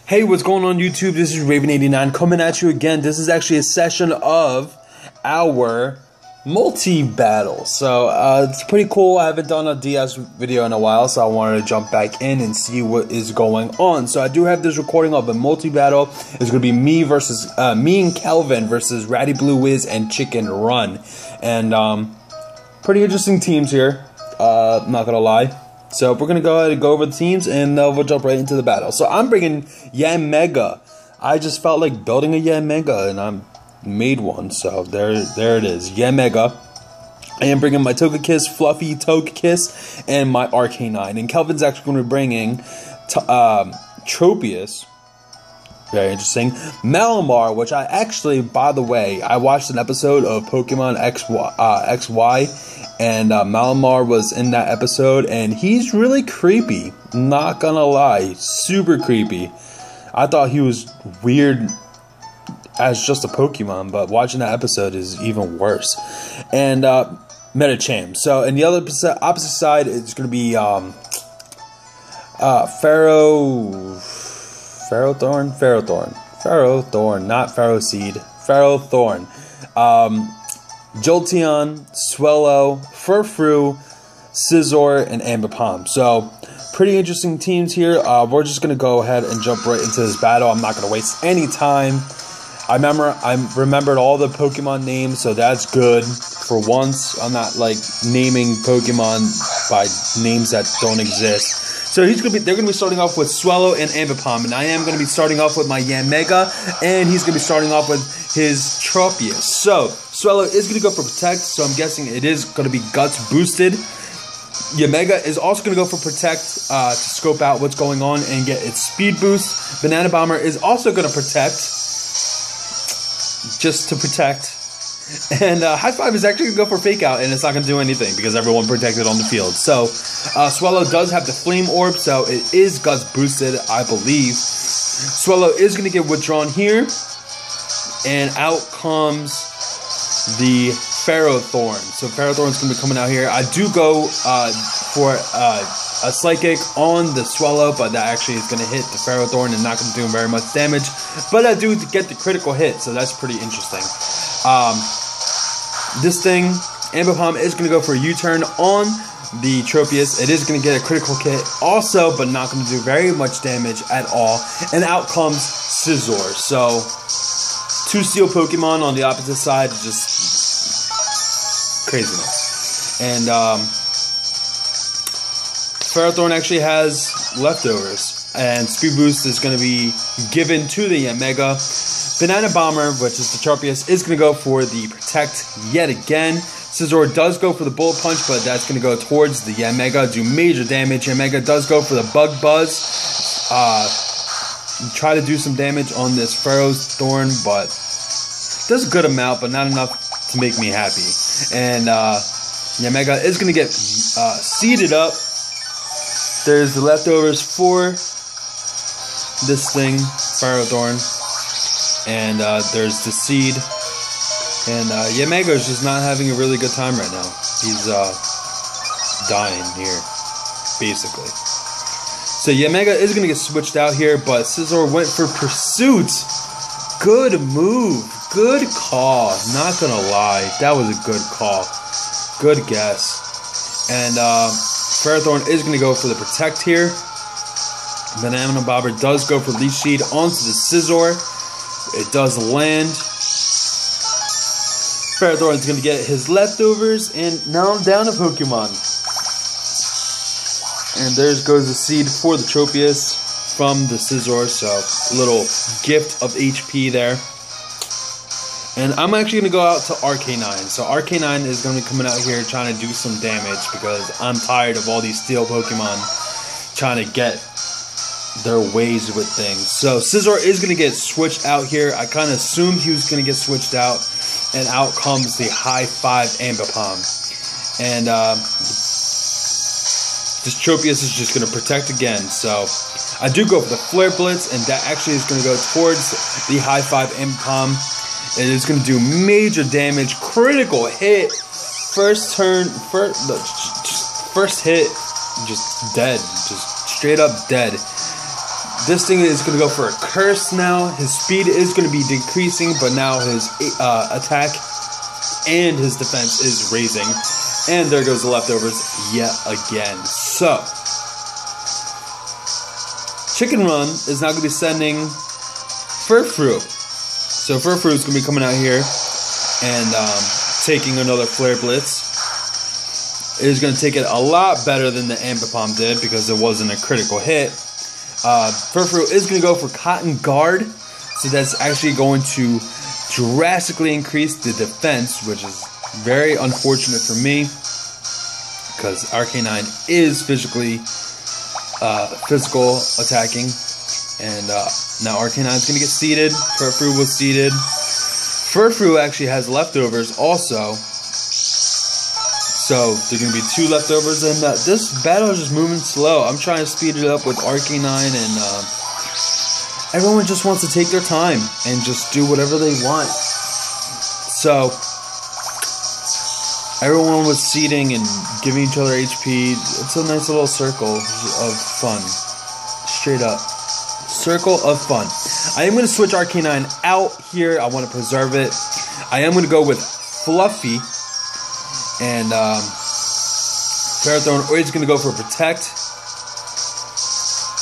Hey, what's going on YouTube? This is Raven89 coming at you again. This is actually a session of our multi-battle. So, it's pretty cool. I haven't done a DS video in a while, so I wanted to jump back in and see what is going on. So, I do have this recording of a multi-battle. It's going to be me and Kelvin versus Ratty Blue Wiz and Chicken Run. And, pretty interesting teams here. I'm not gonna lie. So we're gonna go ahead and go over the teams, and we'll jump right into the battle. So I'm bringing Yamega. I just felt like building a Yamega, and I made one. So there it is, Yamega. I am bringing my Togekiss, Fluffy Togekiss, and my Arcanine. And Kelvin's actually going to be bringing Tropius. Very interesting. Malamar, which I actually, by the way, I watched an episode of Pokemon XY, and Malamar was in that episode, and he's really creepy. Not gonna lie, super creepy. I thought he was weird as just a Pokemon, but watching that episode is even worse. And Medicham. So, and the other opposite side is gonna be Ferrothorn, not Ferroseed. Ferrothorn. Jolteon, Swellow, Furfrou, Scizor, and Ambipom. So, pretty interesting teams here. We're just going to go ahead and jump right into this battle. I'm not going to waste any time. I remembered all the Pokemon names, so that's good. For once, I'm not like naming Pokemon by names that don't exist. So they're gonna be starting off with Swellow and Ambipom, and I am gonna be starting off with my Yamega, and he's gonna be starting off with his Tropius. So Swellow is gonna go for Protect, so I'm guessing it is gonna be Guts boosted. Yamega is also gonna go for Protect to scope out what's going on and get its speed boost. Banana Bomber is also gonna Protect, just to protect. And High Five is actually going to go for Fake Out, and it's not going to do anything because everyone protected on the field. So, Swellow does have the Flame Orb, so it is Guts boosted, I believe. Swellow is going to get withdrawn here, and out comes the Ferrothorn. So, Ferrothorn's going to be coming out here. I do go for a Psychic on the Swellow, but that actually is going to hit the Ferrothorn and not going to do very much damage. But I do get the critical hit, so that's pretty interesting. This thing, Ambipom is going to go for a U-turn on the Tropius. It is going to get a critical hit also, but not going to do very much damage at all. And out comes Scizor. So, two Steel Pokemon on the opposite side, just craziness. And Ferrothorn actually has leftovers, and Speed Boost is going to be given to the Yamega. Banana Bomber, which is the Tropius, is going to go for the Protect yet again. Scizor does go for the Bullet Punch, but that's going to go towards the Yamega, do major damage. Yamega does go for the Bug Buzz. Try to do some damage on this Ferrothorn, but does a good amount, but not enough to make me happy. And Yamega is going to get seeded up. There's the leftovers for this thing, Ferrothorn. And there's the seed. And Yamega is just not having a really good time right now. He's dying here, basically. So Yamega is going to get switched out here, but Scizor went for Pursuit. Good move. Good call. Not going to lie. That was a good call. Good guess. And Ferrothorn is going to go for the Protect here. Banana Bomber does go for Leech Seed onto the Scizor. It does land. Ferrothorn's going to get his leftovers, and now I'm down a Pokemon. And there goes the seed for the Tropius from the Scizor, so a little gift of HP there. And I'm actually going to go out to Arcanine. So Arcanine is going to be coming out here trying to do some damage because I'm tired of all these Steel Pokemon trying to get their ways with things. So Scizor is going to get switched out here. I kind of assumed he was going to get switched out, and out comes the High Five Ambipom. And this Tropius is just going to Protect again. So I do go for the Flare Blitz, and that actually is going to go towards the High Five Ambipom. It is going to do major damage, critical hit, first hit, just dead, just straight up dead. This thing is going to go for a curse now. His speed is going to be decreasing, but now his attack and his defense is raising. And there goes the leftovers yet again. So, Chicken Run is now going to be sending Furfru. So Furfru is going to be coming out here and taking another Flare Blitz. It is going to take it a lot better than the Ambipom did because it wasn't a critical hit. Furfru is going to go for Cotton Guard, so that's actually going to drastically increase the defense, which is very unfortunate for me because Arcanine is physical attacking, and now Arcanine is going to get seeded. Furfru was seeded. Furfru actually has leftovers also. So, there are going to be 2 leftovers, and this battle is just moving slow. I'm trying to speed it up with Arcanine, and everyone just wants to take their time and just do whatever they want. So, everyone was seeding and giving each other HP. It's a nice little circle of fun. Straight up. Circle of fun. I am going to switch Arcanine out here. I want to preserve it. I am going to go with Fluffy. And Ferrothorn is going to go for Protect.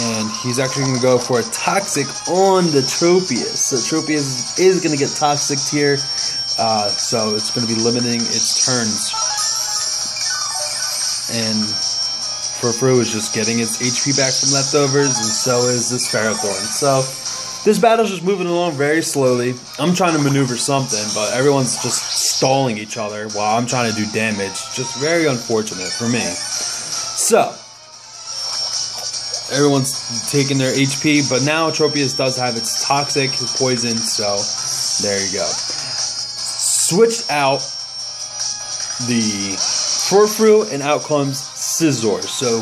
And he's actually going to go for a Toxic on the Tropius. So Tropius is going to get Toxic here. So it's going to be limiting its turns. And Furfru is just getting its HP back from leftovers. And so is this Ferrothorn. So this battle's just moving along very slowly. I'm trying to maneuver something, but everyone's just stalling each other while I'm trying to do damage. Just very unfortunate for me. So, everyone's taking their HP, but now Tropius does have its Toxic, his Poison, so there you go. Switched out the Furfru, and out comes Scizor. So,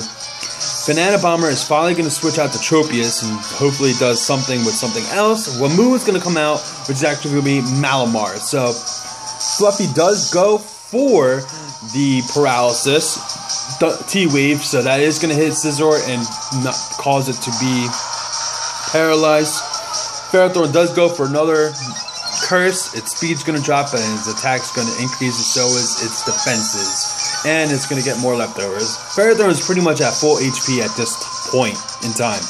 Banana Bomber is finally going to switch out to Tropius, and hopefully it does something with something else. Wamu is going to come out, which is actually going to be Malamar. So, Fluffy does go for the Paralysis, T-Wave, so that is going to hit Scizor and not cause it to be paralyzed. Ferrothorn does go for another Curse. Its speed's going to drop, and its attack's going to increase, and so is its defenses. And it's going to get more leftovers. Ferrothorn is pretty much at full HP at this point in time.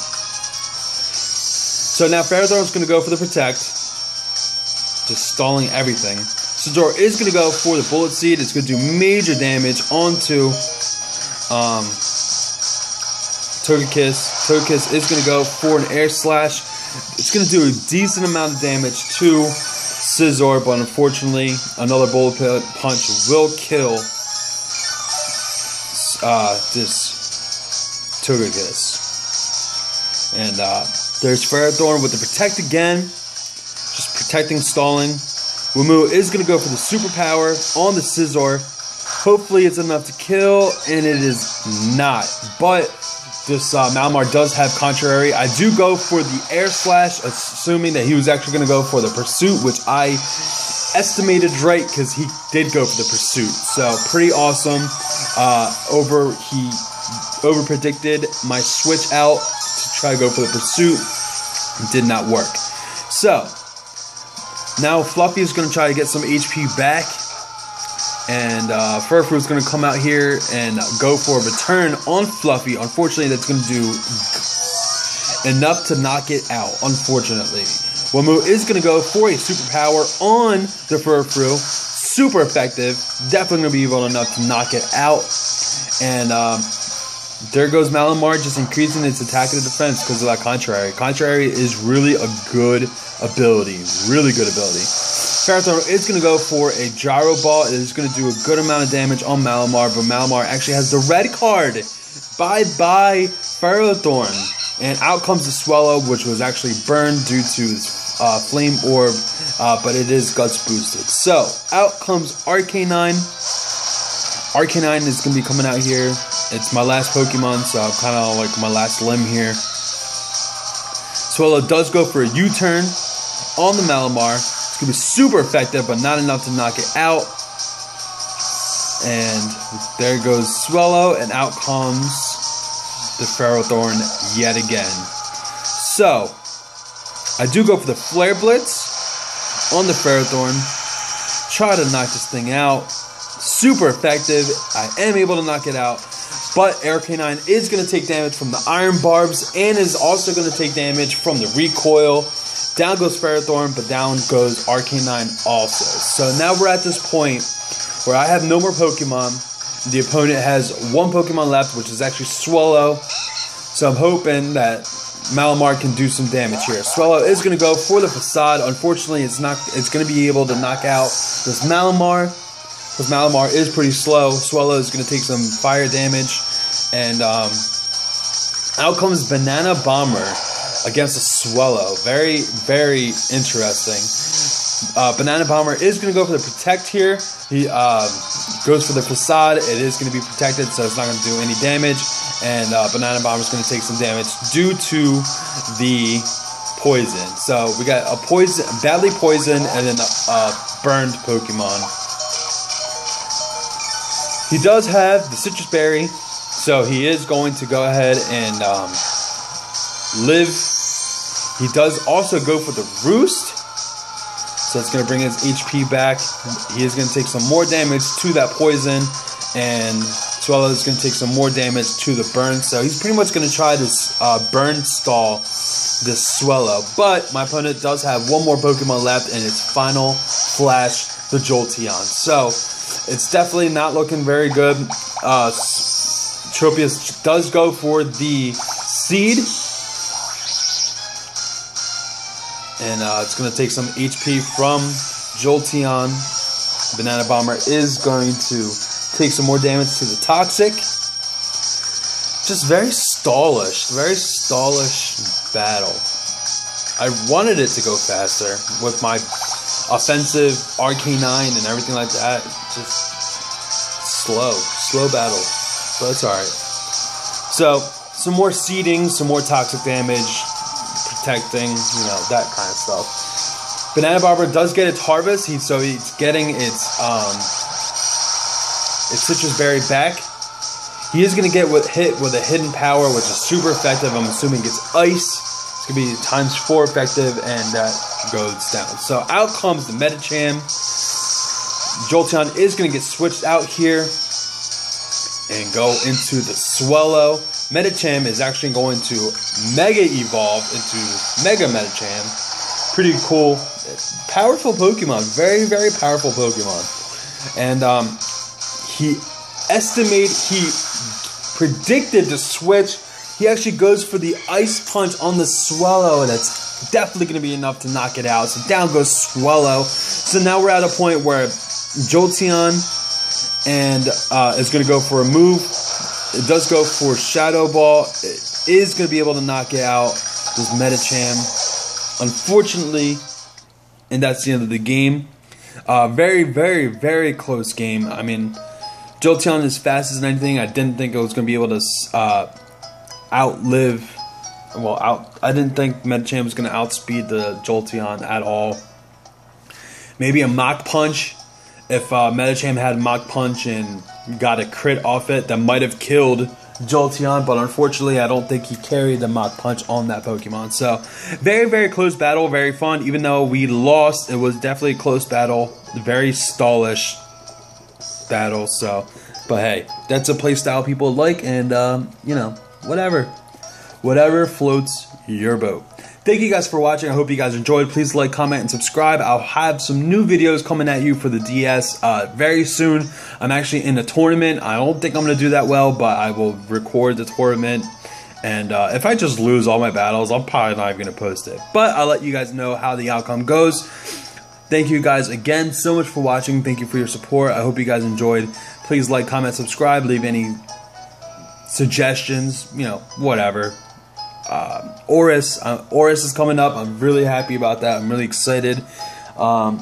So now Ferrothorn is going to go for the Protect. Just stalling everything. Scizor is going to go for the Bullet Seed. It's going to do major damage onto Togekiss. Togekiss is going to go for an Air Slash. It's going to do a decent amount of damage to Scizor, but unfortunately, another Bullet Punch will kill this Togekiss. And there's Ferrothorn with the Protect again. Just protecting, stalling. Wamu is going to go for the Superpower on the Scizor. Hopefully it's enough to kill, and it is not. But this Malamar does have Contrary. I do go for the Air Slash, assuming that he was actually going to go for the Pursuit, which I estimated right because he did go for the Pursuit. So pretty awesome. He over predicted my switch out to try to go for the Pursuit. It did not work. So now Fluffy is going to try to get some HP back. And Furfru is going to come out here and go for a return on Fluffy. Unfortunately, that's going to do enough to knock it out, unfortunately. Wamu is going to go for a Superpower on the Furfru. Super effective. Definitely going to be able enough to knock it out. And there goes Malamar, just increasing its attack and defense because of that Contrary. Contrary is really a good ability. Really good ability. Ferrothorn is going to go for a Gyro Ball. It is going to do a good amount of damage on Malamar, but Malamar actually has the red card. Bye-bye, Ferrothorn. And out comes the Swallow, which was actually burned due to its Flame Orb, but it is Guts boosted. So, out comes Arcanine. Arcanine is going to be coming out here. It's my last Pokemon, so I'm kind of like my last limb here. Swallow does go for a U-turn on the Malamar. It's going to be super effective, but not enough to knock it out. And there goes Swallow, and out comes the Ferrothorn yet again. So, I do go for the Flare Blitz on the Ferrothorn. Try to knock this thing out. Super effective. I am able to knock it out. But Arcanine is going to take damage from the Iron Barbs and is also going to take damage from the Recoil. Down goes Ferrothorn, but down goes Arcanine also. So now we're at this point where I have no more Pokemon. The opponent has one Pokemon left, which is actually Swallow. So I'm hoping that Malamar can do some damage here. Swallow is going to go for the Facade. Unfortunately, it's going to be able to knock out this Malamar, because Malamar is pretty slow. Swallow is going to take some fire damage, and out comes Banana Bomber against a Swallow. Very, very interesting. Banana Bomber is going to go for the Protect here. He goes for the Facade. It is going to be protected, so it's not going to do any damage. And Banana Bomber is going to take some damage due to the poison. So we got a poison, badly poisoned, and then a burned Pokemon. He does have the Citrus Berry, so he is going to go ahead and live. He does also go for the Roost, so it's going to bring his HP back. He is going to take some more damage to that poison, and Swallow is going to take some more damage to the burn. So he's pretty much going to try to burn stall this Swallow. But my opponent does have one more Pokemon left, and it's Final Flash, the Jolteon. So it's definitely not looking very good. Tropius does go for the Seed. And it's going to take some HP from Jolteon. Banana Bomber is going to take some more damage to the Toxic. Just very stallish battle. I wanted it to go faster with my offensive Arcanine and everything like that. Just slow battle, but it's alright. So, some more seeding, some more toxic damage, protecting, you know, that kind of stuff. Banana Bomber does get its Harvest, so he's getting its Citrus Berry back. He is going to get hit with a Hidden Power, which is super effective. I'm assuming it's Ice. It's going to be ×4 effective, and that goes down. So out comes the Medicham. Jolteon is going to get switched out here and go into the Swallow. Medicham is actually going to Mega Evolve into Mega Medicham. Pretty cool. Powerful Pokemon. Very, very powerful Pokemon. And he predicted the switch. He actually goes for the Ice Punch on the Swallow, and that's definitely going to be enough to knock it out. So down goes Swallow. So now we're at a point where Jolteon and is going to go for a move. It does go for Shadow Ball. It is going to be able to knock it out. This Medicham, unfortunately, and that's the end of the game. Very, very, very close game. I mean, Jolteon is fast as anything. I didn't think it was going to be able to outlive. Well, I didn't think Medicham was going to outspeed the Jolteon at all. Maybe a Mach Punch. If Medicham had Mach Punch and got a crit off it, that might have killed Jolteon. But unfortunately, I don't think he carried the Mach Punch on that Pokemon. So, very, very close battle. Very fun. Even though we lost, it was definitely a close battle. Very stallish battle. So, but hey, that's a playstyle people like, and you know, whatever floats your boat. Thank you guys for watching. I hope you guys enjoyed. Please like, comment, and subscribe. I'll have some new videos coming at you for the DS very soon. I'm actually in a tournament. I don't think I'm going to do that well, but I will record the tournament. And if I just lose all my battles, I'm probably not even going to post it. But I'll let you guys know how the outcome goes. Thank you guys again so much for watching. Thank you for your support. I hope you guys enjoyed. Please like, comment, subscribe. Leave any suggestions, you know, whatever. Oris is coming up. I'm really happy about that. I'm really excited. And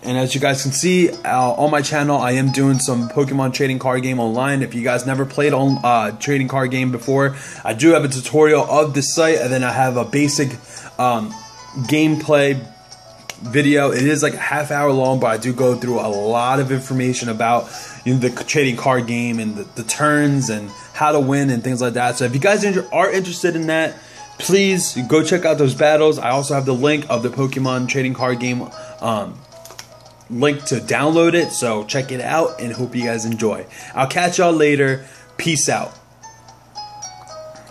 as you guys can see on my channel, I am doing some Pokemon trading card game online. If you guys never played on trading card game before, I do have a tutorial of this site, and then I have a basic gameplay video. It is like a half-hour long, but I do go through a lot of information about, you know, the trading card game and the turns and how to win and things like that. So if you guys are interested in that, Please go check out those battles. I also have the link of the Pokemon trading card game link to download it. So check it out and hope you guys enjoy. I'll catch y'all later. Peace out.